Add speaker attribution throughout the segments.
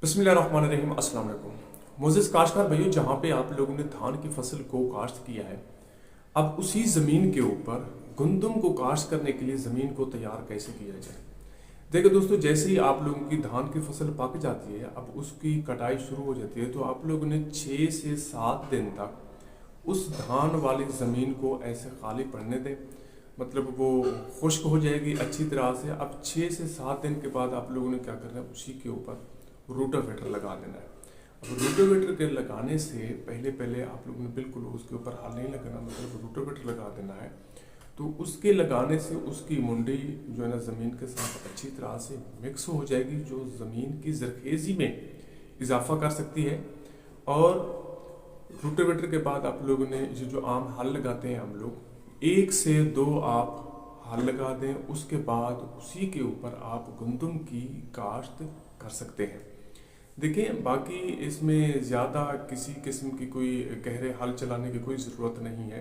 Speaker 1: बिस्मिल्लाहिर्रहमानिर्रहीम। अस्सलाम वालेकुम। मोज़ेज़ काश्तकार भाइयों, जहाँ पे आप लोगों ने धान की फसल को काश्त किया है, अब उसी ज़मीन के ऊपर गंदम को काश्त करने के लिए ज़मीन को तैयार कैसे किया जाए। देखो दोस्तों, जैसे ही आप लोगों की धान की फसल पक जाती है, अब उसकी कटाई शुरू हो जाती है, तो आप लोगों ने 6 से 7 दिन तक उस धान वाली ज़मीन को ऐसे खाली पड़ने दें। मतलब वो खुश्क हो जाएगी अच्छी तरह से। अब 6 से 7 दिन के बाद आप लोगों ने क्या करना है, उसी के ऊपर रोटावेटर लगा देना है। अब रोटावेटर के लगाने से पहले पहले आप लोगों ने बिल्कुल उसके ऊपर हाल नहीं लगाना, मतलब रोटावेटर लगा देना है। तो उसके लगाने से उसकी मुंडी जो है ना ज़मीन के साथ अच्छी तरह से मिक्स हो जाएगी, जो ज़मीन की जरखेज़ी में इजाफा कर सकती है। और रोटावेटर के बाद आप लोगों ने ये जो आम हल लगाते हैं हम लोग, 1 से 2 आप हल लगा दें, उसके बाद उसी के ऊपर आप गंदम की काश्त कर सकते हैं। देखिए, बाकी इसमें ज़्यादा किसी किस्म की कोई गहरे हल चलाने की कोई ज़रूरत नहीं है,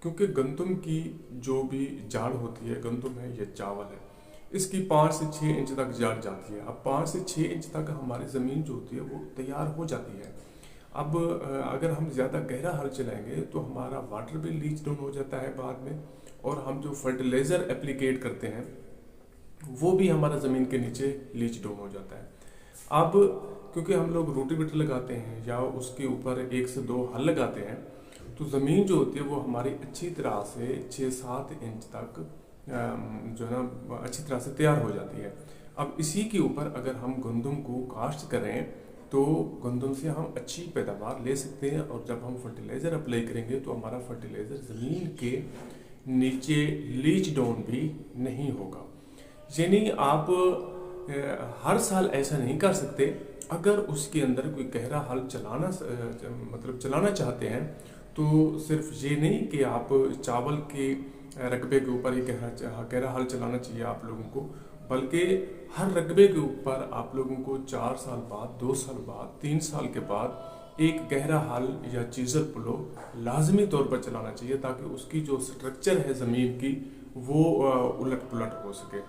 Speaker 1: क्योंकि गंदम की जो भी जाड़ होती है, गंदम है या चावल है, इसकी 5 से 6 इंच तक जाड़ जाती है। अब 5 से 6 इंच तक हमारी ज़मीन जो होती है वो तैयार हो जाती है। अब अगर हम ज़्यादा गहरा हल चलाएंगे तो हमारा वाटर भी लीच डाउन हो जाता है बाद में, और हम जो फर्टिलाइज़र एप्लीकेट करते हैं वो भी हमारा ज़मीन के नीचे लीच डाउन हो जाता है। अब क्योंकि हम लोग रोटावेटर लगाते हैं या उसके ऊपर 1 से 2 हल लगाते हैं, तो ज़मीन जो होती है वो हमारी अच्छी तरह से 6-7 इंच तक जो है ना अच्छी तरह से तैयार हो जाती है। अब इसी के ऊपर अगर हम गंदम को काश्त करें तो गंदम से हम अच्छी पैदावार ले सकते हैं। और जब हम फर्टिलाइज़र अप्लाई करेंगे तो हमारा फर्टिलाइज़र ज़मीन के नीचे लीच डाउन भी नहीं होगा। यानी आप हर साल ऐसा नहीं कर सकते। अगर उसके अंदर कोई गहरा हल चलाना मतलब चलाना चाहते हैं, तो सिर्फ ये नहीं कि आप चावल के रकबे के ऊपर ही गहरा हल चलाना चाहिए आप लोगों को, बल्कि हर रकबे के ऊपर आप लोगों को 4 साल बाद, 2 साल बाद, 3 साल के बाद एक गहरा हल या चीज़र पुलो लाजमी तौर पर चलाना चाहिए, ताकि उसकी जो स्ट्रक्चर है ज़मीन की वो उलट पुलट हो सके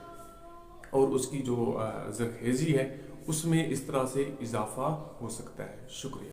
Speaker 1: और उसकी जो जरखेज़ी है उसमें इस तरह से इजाफा हो सकता है। शुक्रिया।